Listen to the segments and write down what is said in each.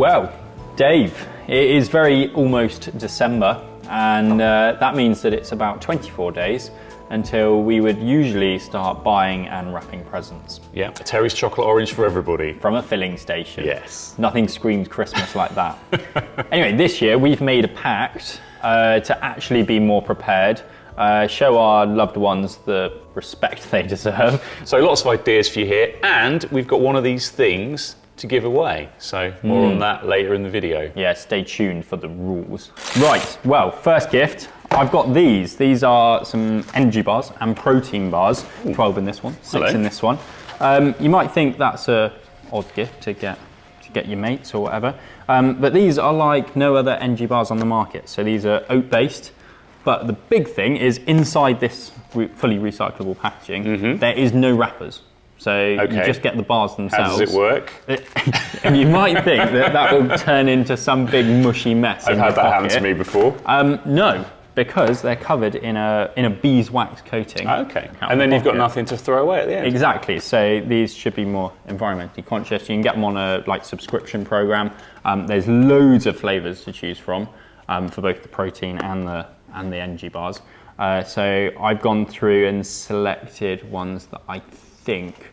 Well, Dave, it is almost December, and that means that it's about 24 days until we would usually start buying and wrapping presents. Yeah, a Terry's chocolate orange for everybody. From a filling station. Yes. Nothing screams Christmas like that. Anyway, this year we've made a pact to actually be more prepared, show our loved ones the respect they deserve. So lots of ideas for you here, and we've got one of these things to give away. So more on that later in the video. Yeah, stay tuned for the rules. Right, well, first gift, I've got these. These are some energy bars and protein bars. 12 in this one, 6 in this one. You might think that's a odd gift to get your mates or whatever, but these are like no other energy bars on the market. So these are oat-based, but the big thing is inside this fully recyclable packaging, there is no wrappers. So you just get the bars themselves. How does it work? And you might think that will turn into some big mushy mess. I've had that happen to me before. No, because they're covered in a beeswax coating. Okay. And then you've got nothing to throw away at the end. Exactly. So these should be more environmentally conscious. You can get them on a subscription program. There's loads of flavors to choose from for both the protein and the energy bars. So I've gone through and selected ones that I think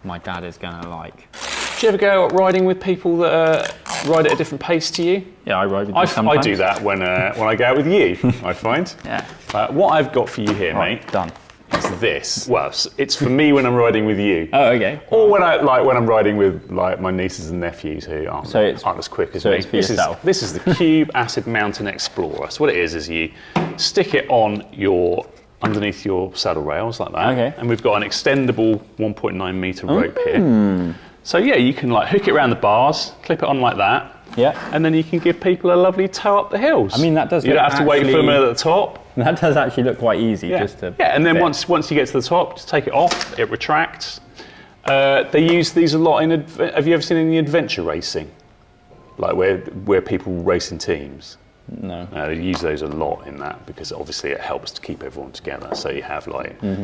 my dad is going to like. Do you ever go out riding with people that ride at a different pace to you? Yeah, I ride with you sometimes. I do that when I go out with you, I find. Yeah. What I've got for you here, mate, done. is this. Well, it's for me when I'm riding with you. Oh, okay. Or when I'm riding with my nieces and nephews who aren't as quick as me. It's for yourself. This is the Cube Acid Mountain Explorer. So what it is you stick it on underneath your saddle rails like that. Okay. And we've got an extendable 1.9 metre rope here. So yeah, you can hook it around the bars, clip it on like that. Yeah. And then you can give people a lovely tow up the hills. I mean, that does. You don't have to wait for them at the top. That does actually look quite easy. Yeah. And then once you get to the top, just take it off. It retracts. They use these a lot in. Have you ever seen any adventure racing, like where people race in teams? No. They use those a lot in that because obviously it helps to keep everyone together. So you have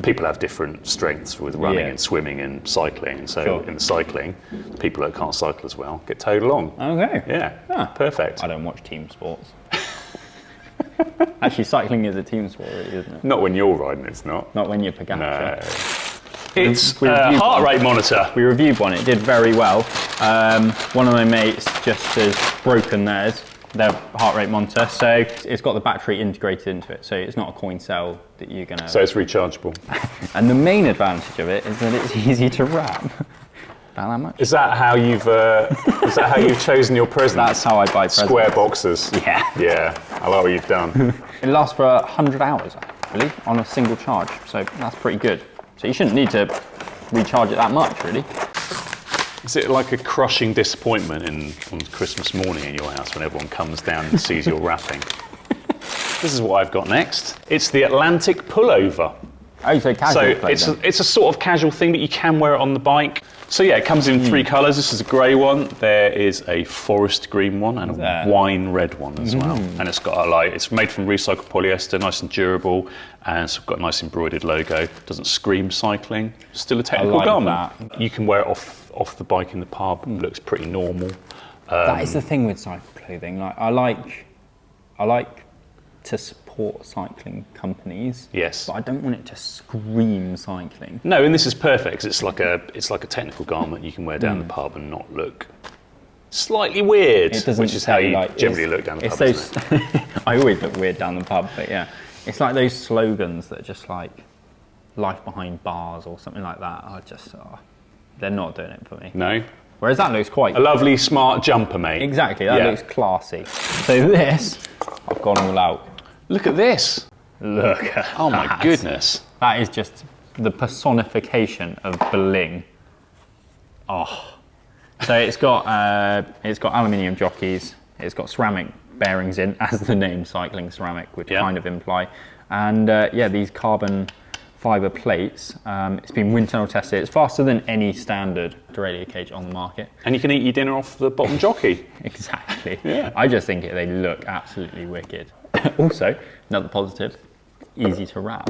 people have different strengths with running and swimming and cycling. And so in the cycling, people that can't cycle as well get towed along. Okay. Yeah. Perfect. I don't watch team sports. Actually, cycling is a team sport, really, isn't it? Not when you're riding, it's not. Not when you're Pogacar. No. It's a heart rate monitor. We reviewed one. It did very well. One of my mates just has broken their heart rate monitor, so it's got the battery integrated into it, so it's not a coin cell that you're gonna. So it's rechargeable. And the main advantage of it is that it's easy to wrap. About that much. Is that how you've chosen your presents? That's how I buy presents. Square boxes. Yeah. Yeah. I like what you've done. It lasts for 100 hours actually on a single charge, so that's pretty good. So you shouldn't need to recharge it that much, really. Is it like a crushing disappointment on Christmas morning in your house when everyone comes down and sees your wrapping? This is what I've got next. It's the Atlantic pullover. Oh, so casual. So it's a sort of casual thing, but you can wear it on the bike. So yeah, it comes in 3 colours. This is a grey one. There is a forest green one and a wine red one as well. And it's got it's made from recycled polyester, nice and durable, and it's got a nice embroidered logo. Doesn't scream cycling. Still a technical garment. You can wear it off the bike in the pub. Looks pretty normal. That is the thing with cycle clothing. Like I like to support cycling companies. Yes. But I don't want it to scream cycling. No, and this is perfect. It's like a technical garment you can wear down the pub and not look slightly weird, which is how you generally look down the pub. I always look weird down the pub, but yeah, it's like those slogans that are just like life behind bars or something like that. They're not doing it for me. No. Whereas that looks quite a lovely smart jumper, mate. Exactly, that looks classy. So this, I've gone all out. Look at this. Look at Oh my goodness. That is just the personification of bling. Oh. So it's got aluminium jockeys, it's got ceramic bearings in, as the name cycling ceramic would kind of imply. And these carbon fibre plates, it's been wind tunnel tested. It's faster than any standard derailleur cage on the market. And you can eat your dinner off the bottom jockey. Exactly. Yeah. I just think they look absolutely wicked. Also, another positive, easy to wrap.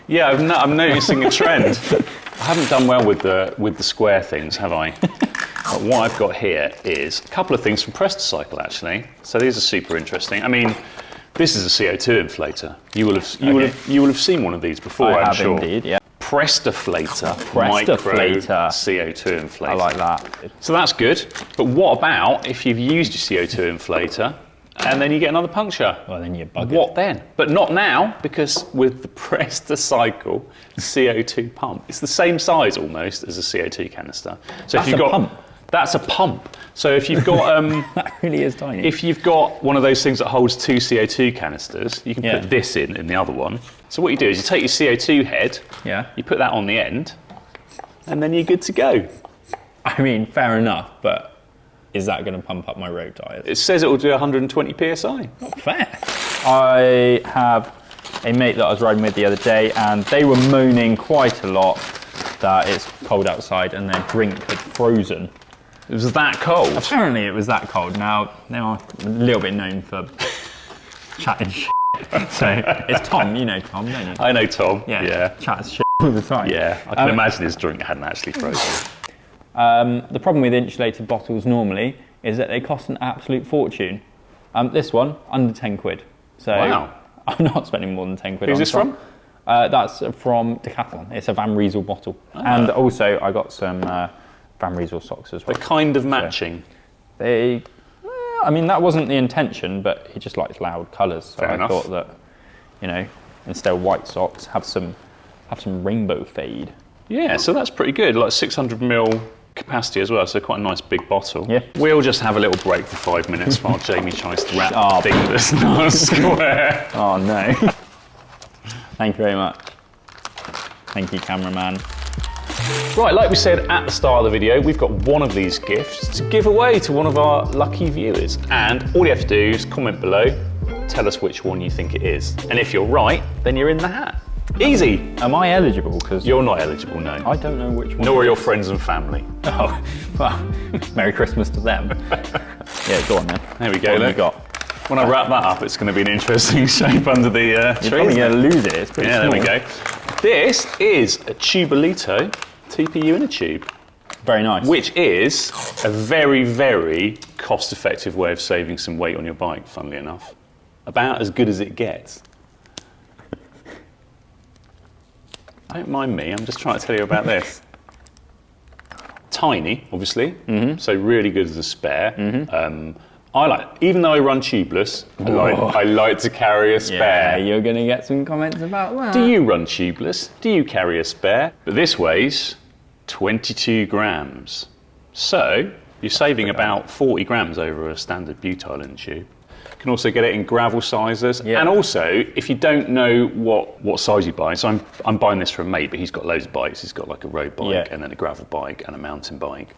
Yeah, I'm noticing a trend. I haven't done well with the square things, have I? But what I've got here is a couple of things from Cycle actually. So these are super interesting. I mean, this is a CO2 inflator. You will have seen one of these before, I'm sure. Indeed, yeah. Prestaflator micro CO2 inflator. I like that. So that's good. But what about if you've used your CO2 inflator and then you get another puncture? Well, then you're buggered. What then? But not now, because with the Cycle CO2 pump, it's the same size almost as a CO2 canister. So That's a pump. That's a pump. So if you've got that really is tiny. if you've got one of those things that holds 2 CO2 canisters, you can put this in the other one. So what you do is you take your CO2 head, you put that on the end, and then you're good to go. I mean, fair enough, but is that going to pump up my road tyres? It says it will do 120 psi. Not fair. I have a mate that I was riding with the other day, and they were moaning quite a lot that it's cold outside and their drink had frozen. It was that cold? Apparently it was that cold. Now, they are a little bit known for chatting shit. So, it's Tom, you know Tom, don't you? I know Tom, yeah. Chats shit all the time. Yeah, I can imagine his drink hadn't actually frozen. The problem with insulated bottles normally is that they cost an absolute fortune. This one, under 10 quid. So, wow. I'm not spending more than 10 quid Who's on this from? That's from Decathlon. It's a Van Riesel bottle. And also, I got some Van Riesel socks as well. They're kind of matching. So I mean, that wasn't the intention, but he just likes loud colours. So Fair enough. Thought that, you know, instead of white socks, have some rainbow fade. Yeah, so that's pretty good. Like 600ml capacity as well, so quite a nice big bottle. Yeah. We'll just have a little break for 5 minutes while Jamie tries to wrap the thing that's not square. Oh no. Thank you very much. Thank you, cameraman. Right, like we said at the start of the video, we've got one of these gifts to give away to one of our lucky viewers. And all you have to do is comment below, tell us which one you think it is. And if you're right, then you're in the hat. Easy. Am I eligible? Because you're not eligible, no. I don't know which one. Nor are your friends and family. Oh, well, Merry Christmas to them. Yeah, go on then. There we go. What have you got? When I wrap that up, it's going to be an interesting shape under the tree. You're probably going to lose it. It's pretty small. There we go. This is a Tubolito TPU in a tube. Very nice. Which is a very, very cost-effective way of saving some weight on your bike, funnily enough. About as good as it gets. Don't mind me, I'm just trying to tell you about this. Tiny, obviously, so really good as a spare. Even though I run tubeless, I like to carry a spare. Yeah, you're going to get some comments about that. Do you run tubeless? Do you carry a spare? But this weighs 22 grams. So you're saving about 40 grams over a standard butyl in tube. You can also get it in gravel sizes. Yeah. And also, if you don't know what size you buy, so I'm buying this for a mate, but he's got loads of bikes. He's got like a road bike and then a gravel bike and a mountain bike.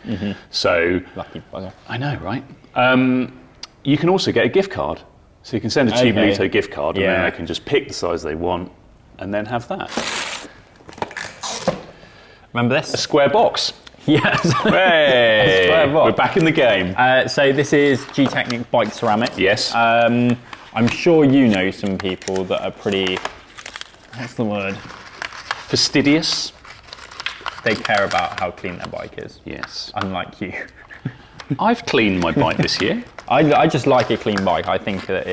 So lucky bugger. I know, right? You can also get a gift card. So you can send a Tubolito gift card and then they can just pick the size they want and then have that. Remember this? A square box. Yes. Hey, a square box. We're back in the game. So this is G-Technic Bike Ceramic. Yes. I'm sure you know some people that are pretty, what's the word? Fastidious. They care about how clean their bike is. Yes. Unlike you. I've cleaned my bike this year. I just like a clean bike. I think that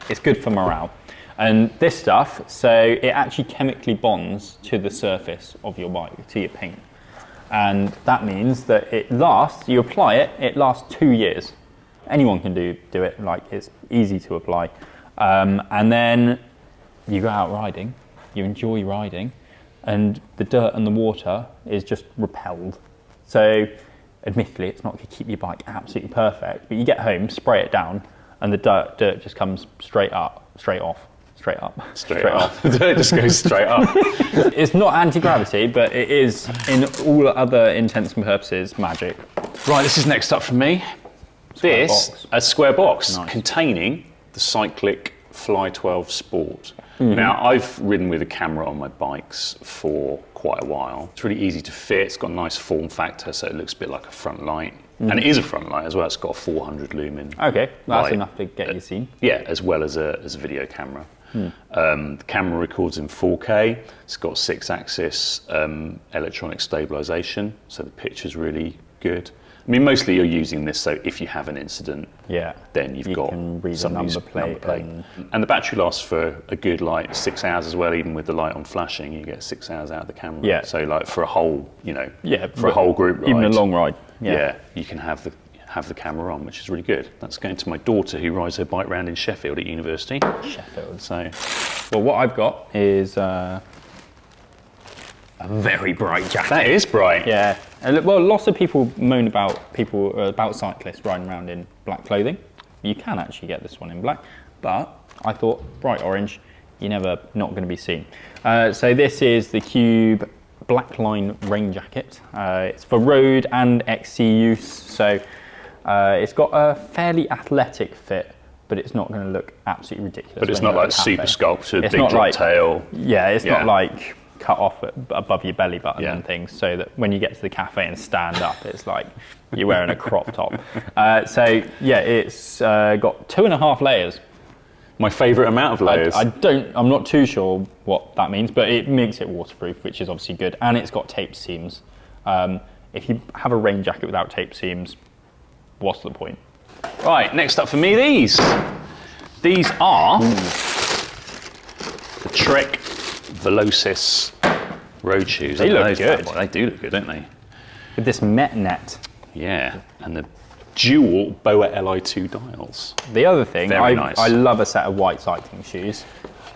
it's good for morale. And this stuff, so it actually chemically bonds to the surface of your bike, to your paint. And that means that it lasts, you apply it, it lasts 2 years. Anyone can do it, like it's easy to apply. And then you go out riding, you enjoy riding, and the dirt and the water is just repelled. So admittedly, it's not going to keep your bike absolutely perfect, but you get home, spray it down, and the dirt just comes straight off. Straight off. The dirt just goes straight up. It's not anti-gravity, but it is, in all other intents and purposes, magic. Right, this is next up for me. A square box containing the Cyclic Fly 12 Sport. Now, I've ridden with a camera on my bikes for quite a while. It's really easy to fit. It's got a nice form factor, so it looks a bit like a front light. And it is a front light as well. It's got a 400 lumen. Okay, that's enough to get you seen. Yeah, as well as a video camera. The camera records in 4K. It's got 6-axis electronic stabilization, so the picture's really good. I mean, mostly you're using this so if you have an incident, then you can read the number plate. And the battery lasts for a good 6 hours as well. Even with the light on flashing, you get 6 hours out of the camera. Yeah. So for a whole, for a whole group ride, even a long ride, you can have the camera on, which is really good. That's going to my daughter who rides her bike around in Sheffield at university. Sheffield. So, well, what I've got is a very bright jacket. That is bright. Yeah. Well, lots of people moan about cyclists riding around in black clothing. You can actually get this one in black, but I thought bright orange, you're never not going to be seen. So this is the Cube Blackline rain jacket. It's for road and XC use, so it's got a fairly athletic fit, but it's not going to look absolutely ridiculous. But it's not like super sculpted, big drop tail. Yeah, it's not like cut off above your belly button and things, so that when you get to the cafe and stand up, it's like you're wearing a crop top. So yeah, it's got 2.5 layers. My favourite amount of layers. I'm not too sure what that means, but it makes it waterproof, which is obviously good, and it's got tape seams. If you have a rain jacket without tape seams, what's the point? Right, next up for me, these. These are the Trek Velocis road shoes. They look good. They do look good, don't they? With this Met net. Yeah, and the dual BOA Li2 dials. The other thing, nice. I love a set of white cycling shoes.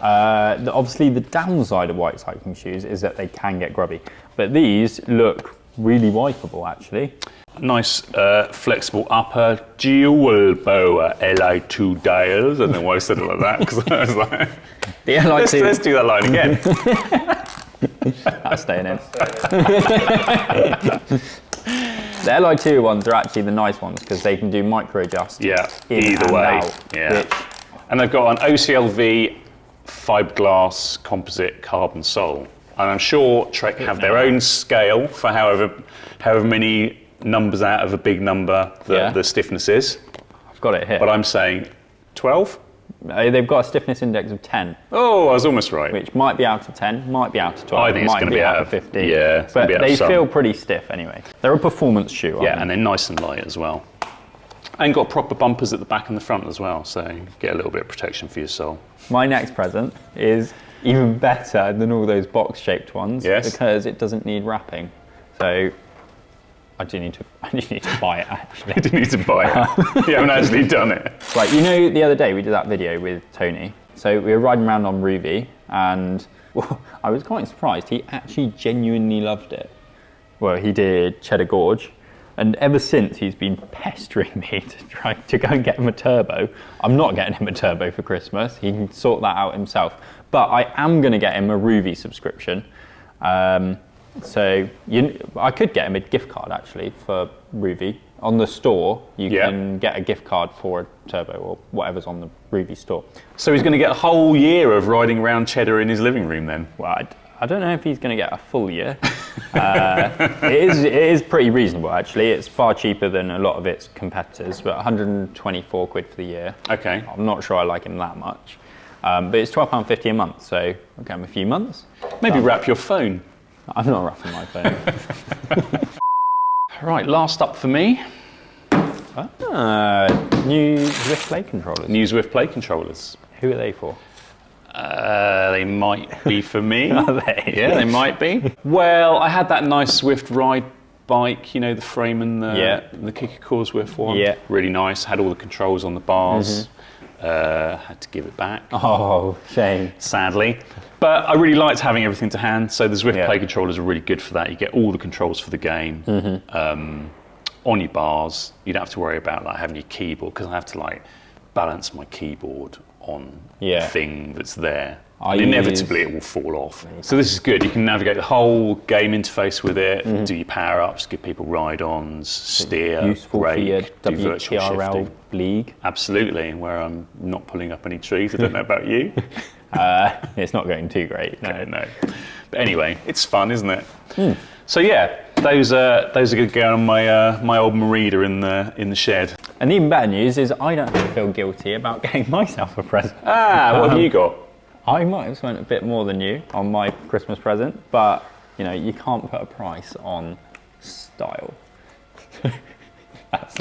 Obviously, the downside of white cycling shoes is that they can get grubby, but these look really wipeable, actually. Nice flexible upper dual BOA Li2 dials. I don't know why I said it like that, because I was like, the Li2. Let's do that line again. That's staying in. The Li2 ones are actually the nice ones because they can do micro adjust. Yeah, either way. And they've got an OCLV fiberglass composite carbon sole. And I'm sure Trek have their own scale for however many numbers out of a big number the stiffness is. I've got it here. But I'm saying 12? They've got a stiffness index of 10. Oh, I was almost right. Which might be out of 10, might be out of 12. I think it's going to be out of 50. Yeah, but they feel pretty stiff anyway. They're a performance shoe. Yeah, and they're nice and light as well. And got proper bumpers at the back and the front as well, so get a little bit of protection for your sole. My next present is even better than all those box-shaped ones because it doesn't need wrapping. So I do need to buy it, actually. You do need to buy it. You haven't actually done it. Right, the other day we did that video with Tony. So we were riding around on Ruby, and I was quite surprised. He actually genuinely loved it. Well, he did Cheddar Gorge, and ever since he's been pestering me to try to go and get him a turbo. I'm not getting him a turbo for Christmas. He can sort that out himself. But I am going to get him a Ruby subscription. So I could get him a gift card actually for Ruby. On the store, you can get a gift card for a turbo or whatever's on the Ruby store. So he's going to get a whole year of riding around Cheddar in his living room then? Well, I don't know if he's going to get a full year. It is pretty reasonable actually. It's far cheaper than a lot of its competitors, but 124 quid for the year. Okay. I'm not sure I like him that much. But it's £12.50 a month, so I'll get him a few months. Maybe wrap your phone. I'm not wrapping my phone. Right, last up for me. New Zwift Play controllers. New Zwift Play controllers. Who are they for? They might be for me. Are they? Yeah, they might be. Well, I had that nice Zwift ride bike, the frame and the Kicker Core Zwift one. Yeah. Really nice. Had all the controls on the bars. Had to give it back. Oh, shame. Sadly. But I really liked having everything to hand. So the Zwift Play controllers are really good for that. You get all the controls for the game on your bars. You don't have to worry about having your keyboard, because I have to balance my keyboard on the thing that's there. Inevitably it will fall off. So this is good. You can navigate the whole game interface with it, do your power-ups, give people ride-ons, steer, useful brake, for do your virtual WTRL shifting. league. Absolutely, where I'm not pulling up any trees. I don't know about you. It's not going too great. No. But anyway, it's fun, isn't it? So yeah, those are good going on my old Merida in the shed. And the even better news is I don't have to feel guilty about getting myself a present. What have you got? I might have spent a bit more than you on my Christmas present, but you can't put a price on style.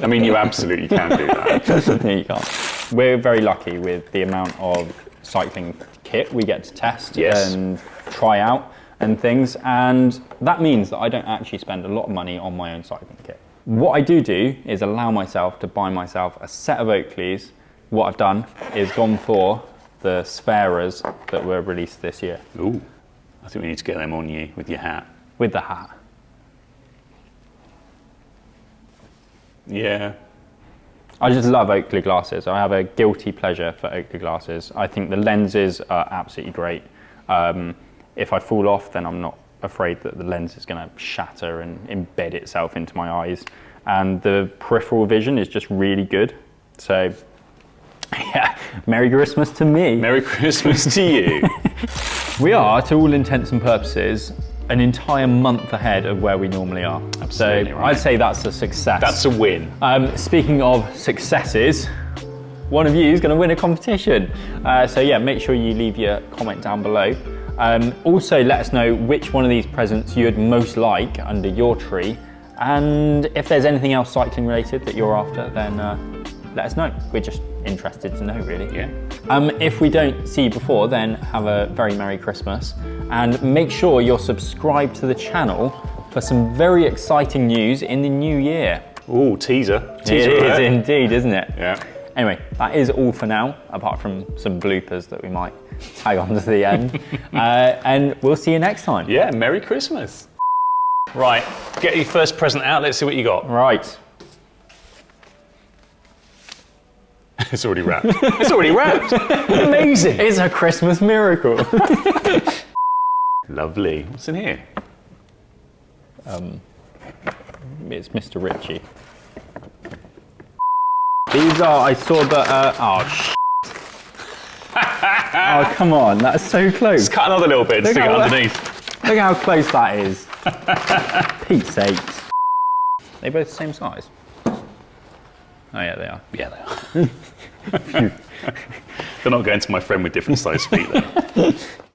I mean, you absolutely can do that. No, you can't. We're very lucky with the amount of cycling kit we get to test and try out and things, and that means that I don't actually spend a lot of money on my own cycling kit. What I do is allow myself to buy myself a set of Oakleys. What I've done is gone for the Spheras that were released this year. Ooh, I think we need to get them on you with your hat. With the hat. Yeah. I just love Oakley glasses. I have a guilty pleasure for Oakley glasses. I think the lenses are absolutely great. If I fall off, then I'm not afraid that the lens is going to shatter and embed itself into my eyes. And the peripheral vision is just really good. So, yeah, Merry Christmas to me. Merry Christmas to you. We are, to all intents and purposes, an entire month ahead of where we normally are. Absolutely so right. I'd say that's a success. That's a win. Speaking of successes, one of you is going to win a competition. So yeah, make sure you leave your comment down below. Also, let us know which one of these presents you'd most like under your tree. And if there's anything else cycling related that you're after, then let us know. We're just interested to know, really. Yeah. If we don't see you before, then have a very Merry Christmas. And make sure you're subscribed to the channel for some very exciting news in the new year. Ooh, teaser. It is indeed, isn't it? Yeah. Anyway, that is all for now, apart from some bloopers that we might tag on to the end. And we'll see you next time. Yeah, Merry Christmas. Right, get your first present out. Let's see what you got. Right. It's already wrapped. It's already wrapped. Amazing. It's a Christmas miracle. Lovely. What's in here? It's Mr. Ritchie. These are, I saw that, oh, come on, that's so close. Let's cut another little bit and stick it underneath. Look how close that is. Pete's sakes. They both the same size? Oh yeah, they are. Yeah, they are. They're not going to my friend with different sized feet though.